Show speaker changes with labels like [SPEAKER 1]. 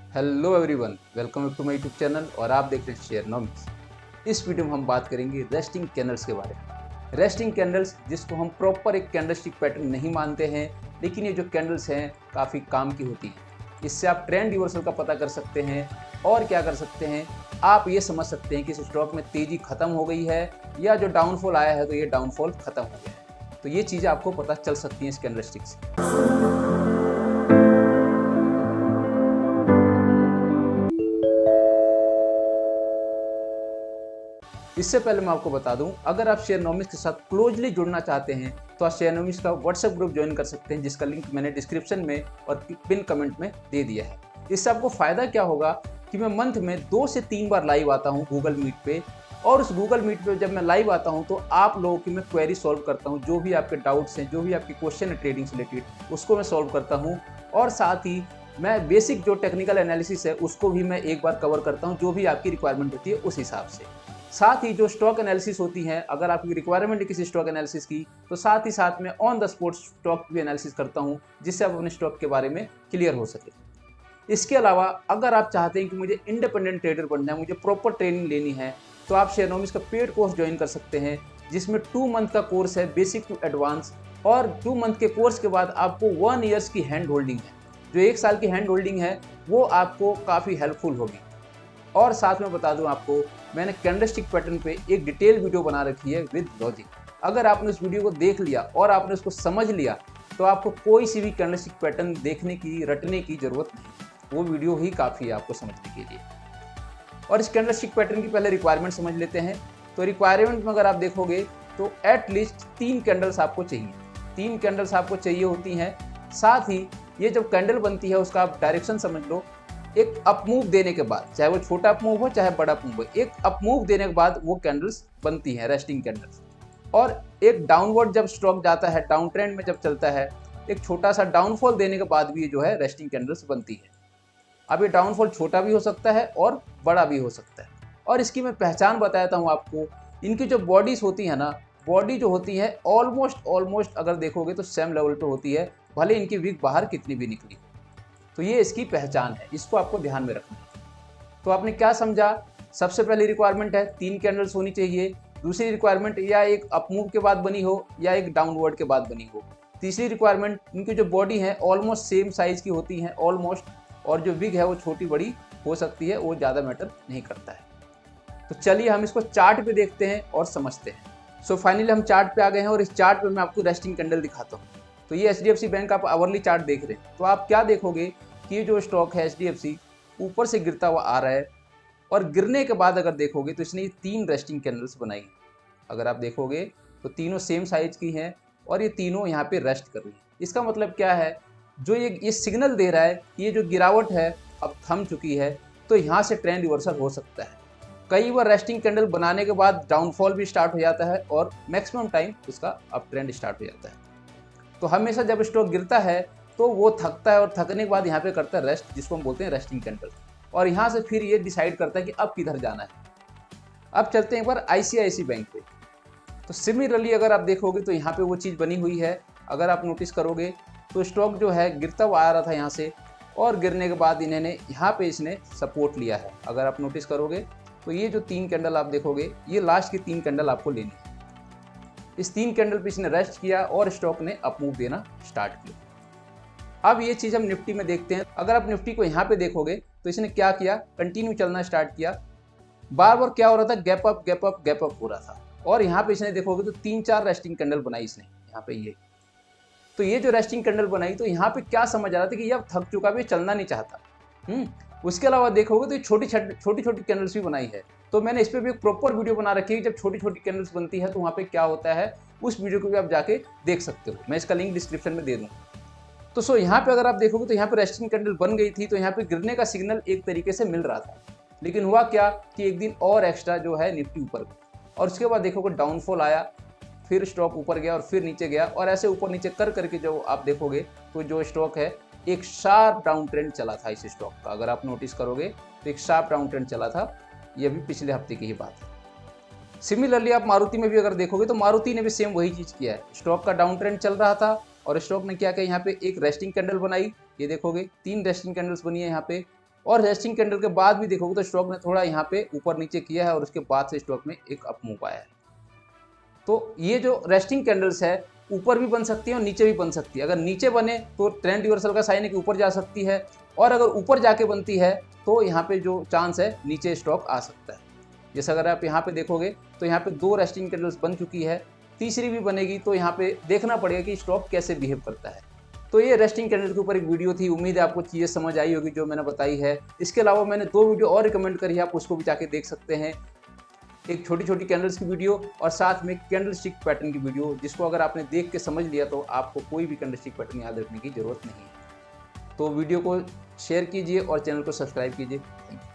[SPEAKER 1] Hello everyone, welcome to my YouTube channel और आप देख रहे हैं शेयरनॉमिक्स। इस वीडियो में हम बात करेंगे रेस्टिंग कैंडल्स के बारे में। रेस्टिंग कैंडल्स जिसको हम प्रॉपर एक कैंडलस्टिक पैटर्न नहीं मानते हैं, लेकिन ये जो कैंडल्स हैं काफ़ी काम की होती हैं। इससे आप ट्रेंड रिवर्सल का पता कर सकते हैं और क्या कर सकते हैं, आप ये समझ सकते हैं कि इस स्टॉक में तेज़ी खत्म हो गई है या जो डाउनफॉल आया है तो ये डाउनफॉल खत्म हो गया है। तो ये चीज़ें आपको पता चल सकती हैं इस कैंडलस्टिक से। इससे पहले मैं आपको बता दूं, अगर आप शेयरनॉमिक्स के साथ क्लोजली जुड़ना चाहते हैं तो आप शेयरनॉमिक्स का व्हाट्सएप ग्रुप ज्वाइन कर सकते हैं, जिसका लिंक मैंने डिस्क्रिप्शन में और पिन कमेंट में दे दिया है। इससे आपको फ़ायदा क्या होगा कि मैं मंथ में 2 से 3 बार लाइव आता हूँ गूगल मीट पे, और उस गूगल मीट पे जब मैं लाइव आता हूँ तो आप लोगों की मैं क्वेरी सॉल्व करता हूँ। जो भी आपके डाउट्स हैं, जो भी आपके क्वेश्चन है ट्रेडिंग से रिलेटेड, उसको मैं सॉल्व करता हूँ। और साथ ही मैं बेसिक जो टेक्निकल एनालिसिस है उसको भी मैं एक बार कवर करता हूँ, जो भी आपकी रिक्वायरमेंट होती है उस हिसाब से। साथ ही जो स्टॉक एनालिसिस होती है, अगर आपकी रिक्वायरमेंट है किसी स्टॉक एनालिसिस की, तो साथ ही साथ में ऑन द स्पॉट स्टॉक भी एनालिसिस करता हूं, जिससे आप अपने स्टॉक के बारे में क्लियर हो सके। इसके अलावा अगर आप चाहते हैं कि मुझे इंडिपेंडेंट ट्रेडर बनना है, मुझे प्रॉपर ट्रेनिंग लेनी है, तो आप शेयरनॉमिक्स का पेड कोर्स ज्वाइन कर सकते हैं, जिसमें 2 मंथ का कोर्स है बेसिक टू एडवांस। और 2 मंथ के कोर्स के बाद आपको 1 ईयर्स की हैंड होल्डिंग है, जो 1 साल की हैंड होल्डिंग है वो आपको काफ़ी हेल्पफुल होगी। और साथ में बता दूं आपको, मैंने कैंडलस्टिक पैटर्न पे एक डिटेल वीडियो बना रखी है विद लॉजिक। अगर आपने उस वीडियो को देख लिया और आपने उसको समझ लिया तो आपको कोई सी भी कैंडलस्टिक पैटर्न देखने की, रटने की ज़रूरत नहीं। वो वीडियो ही काफ़ी है आपको समझने के लिए। और इस कैंडलस्टिक पैटर्न की पहले रिक्वायरमेंट समझ लेते हैं। तो रिक्वायरमेंट में अगर आप देखोगे तो एटलीस्ट 3 कैंडल्स आपको चाहिए। 3 कैंडल्स आपको चाहिए होती हैं। साथ ही ये जब कैंडल बनती है उसका आप डायरेक्शन समझ लो। एक अप मूव देने के बाद, चाहे वो छोटा अप मूव हो चाहे बड़ा अप मूव हो, एक अप मूव देने के बाद वो कैंडल्स बनती हैं, रेस्टिंग कैंडल्स। और एक डाउनवर्ड जब स्टॉक जाता है, डाउन ट्रेंड में जब चलता है, एक छोटा सा डाउनफॉल देने के बाद भी ये जो है रेस्टिंग कैंडल्स बनती है। अब ये डाउनफॉल छोटा भी हो सकता है और बड़ा भी हो सकता है। और इसकी मैं पहचान बताता हूँ आपको। इनकी जो बॉडीज होती है ना, बॉडी जो होती है ऑलमोस्ट अगर देखोगे तो सेम लेवल पे होती है, भले इनकी विक बाहर कितनी भी निकली। तो ये इसकी पहचान है, इसको आपको ध्यान में रखना है। तो आपने क्या समझा? सबसे पहली रिक्वायरमेंट है 3 कैंडल्स होनी चाहिए। दूसरी रिक्वायरमेंट या एक अपमूव के बाद बनी हो या एक डाउनवर्ड के बाद बनी हो। तीसरी रिक्वायरमेंट, इनकी जो बॉडी है ऑलमोस्ट सेम साइज की होती है, ऑलमोस्ट। और जो विग है वो छोटी बड़ी हो सकती है, वो ज़्यादा मैटर नहीं करता है। तो चलिए हम इसको चार्ट पे देखते हैं और समझते हैं। सो फाइनली हम चार्ट पे आ गए हैं और इस चार्ट पे मैं आपको रेस्टिंग कैंडल दिखाता हूँ। तो ये HDFC बैंक आप आवरली चार्ट देख रहे हैं, तो आप क्या देखोगे कि ये जो स्टॉक है HDFC ऊपर से गिरता हुआ आ रहा है, और गिरने के बाद अगर देखोगे तो इसने 3 रेस्टिंग कैंडल्स बनाई। अगर आप देखोगे तो तीनों सेम साइज की हैं और ये तीनों यहाँ पे रेस्ट कर रही हैं। इसका मतलब क्या है? जो ये सिग्नल दे रहा है कि ये जो गिरावट है अब थम चुकी है, तो यहाँ से ट्रेंड रिवर्सल हो सकता है। कई बार रेस्टिंग कैंडल बनाने के बाद डाउनफॉल भी स्टार्ट हो जाता है और मैक्सिमम टाइम उसका अप ट्रेंड स्टार्ट हो जाता है। तो हमेशा जब स्टॉक गिरता है तो वो थकता है और थकने के बाद यहाँ पे करता है रेस्ट, जिसको हम बोलते हैं रेस्टिंग कैंडल। और यहाँ से फिर ये डिसाइड करता है कि अब किधर जाना है। अब चलते हैं एक बार ICICI बैंक पे। तो सिमिलरली अगर आप देखोगे तो यहाँ पे वो चीज़ बनी हुई है। अगर आप नोटिस करोगे तो स्टॉक जो है गिरता हुआ आ रहा था यहाँ से, और गिरने के बाद इन्होंने यहाँ पे इसने सपोर्ट लिया है। अगर आप नोटिस करोगे तो ये जो 3 कैंडल आप देखोगे, ये लास्ट की 3 कैंडल आपको लेनी है। इस 3 कैंडल पे इसने रेस्ट किया और स्टॉक ने अप मूव देना स्टार्ट किया। अब ये चीज़ हम निफ्टी में देखते हैं। अगर आप निफ्टी को यहाँ पे देखोगे तो इसने क्या किया, कंटिन्यू चलना स्टार्ट किया। बार बार क्या हो रहा था, gap up gap up gap up हो रहा था। और यहाँ पे इसने देखोगे तो 3-4 रेस्टिंग कैंडल बनाई इसने यहाँ पे। ये तो ये जो रेस्टिंग कैंडल बनाई, तो यहाँ पे क्या समझ आ रहा था कि ये अब थक चुका भी, चलना नहीं चाहता। उसके अलावा देखोगे तो ये छोटी छोटी कैंडल्स भी बनाई है। तो मैंने इस पर भी एक प्रॉपर वीडियो बना रखी है, जब छोटी छोटी कैंडल्स बनती है तो वहाँ पे क्या होता है, उस वीडियो को भी आप जाके देख सकते हो। मैं इसका लिंक डिस्क्रिप्शन में दे दूँगा। तो यहाँ पे अगर आप देखोगे तो यहाँ पे रेस्टिंग कैंडल बन गई थी, तो यहाँ पे गिरने का सिग्नल एक तरीके से मिल रहा था। लेकिन हुआ क्या कि एक दिन और एक्स्ट्रा जो है निफ्टी ऊपर गई, और उसके बाद देखोगे डाउनफॉल आया, फिर स्टॉक ऊपर गया और फिर नीचे गया, और ऐसे ऊपर नीचे कर करके जो आप देखोगे तो जो स्टॉक है एक शार्प डाउन ट्रेंड चला था इस स्टॉक का। अगर आप नोटिस करोगे तो एक शार्प डाउन ट्रेंड चला था। ये भी पिछले हफ्ते की ही बात है। सिमिलरली आप मारुति में भी अगर देखोगे तो मारुति ने भी सेम वही चीज़ किया है। स्टॉक का डाउन ट्रेंड चल रहा था और स्टॉक ने क्या किया, यहाँ पे एक रेस्टिंग कैंडल बनाई। ये देखोगे 3 रेस्टिंग कैंडल्स बनी है यहाँ पे, और रेस्टिंग कैंडल के बाद भी देखोगे तो स्टॉक ने थोड़ा यहाँ पे ऊपर नीचे किया है और उसके बाद से स्टॉक में एक अप मूव आया है। तो ये जो रेस्टिंग कैंडल्स है ऊपर भी बन सकती है और नीचे भी बन सकती है। अगर नीचे बने तो ट्रेंड रिवर्सल का साइन है कि ऊपर जा सकती है, और अगर ऊपर जाके बनती है तो यहाँ पे जो चांस है नीचे स्टॉक आ सकता है। जैसे अगर आप यहाँ पे देखोगे तो यहाँ पे 2 रेस्टिंग कैंडल्स बन चुकी है, तीसरी भी बनेगी, तो यहाँ पे देखना पड़ेगा कि स्टॉक कैसे बिहेव करता है। तो ये रेस्टिंग कैंडल के ऊपर एक वीडियो थी, उम्मीद है आपको चीज़ें समझ आई होगी जो मैंने बताई है। इसके अलावा मैंने 2 वीडियो और रिकमेंड करी है, आप उसको भी जाके देख सकते हैं। एक छोटी छोटी कैंडल्स की वीडियो और साथ में कैंडल स्टिक पैटर्न की वीडियो, जिसको अगर आपने देख के समझ लिया तो आपको कोई भी कैंडल स्टिक पैटर्न याद रखने की जरूरत नहीं है। तो वीडियो को शेयर कीजिए और चैनल को सब्सक्राइब कीजिए। Thank you.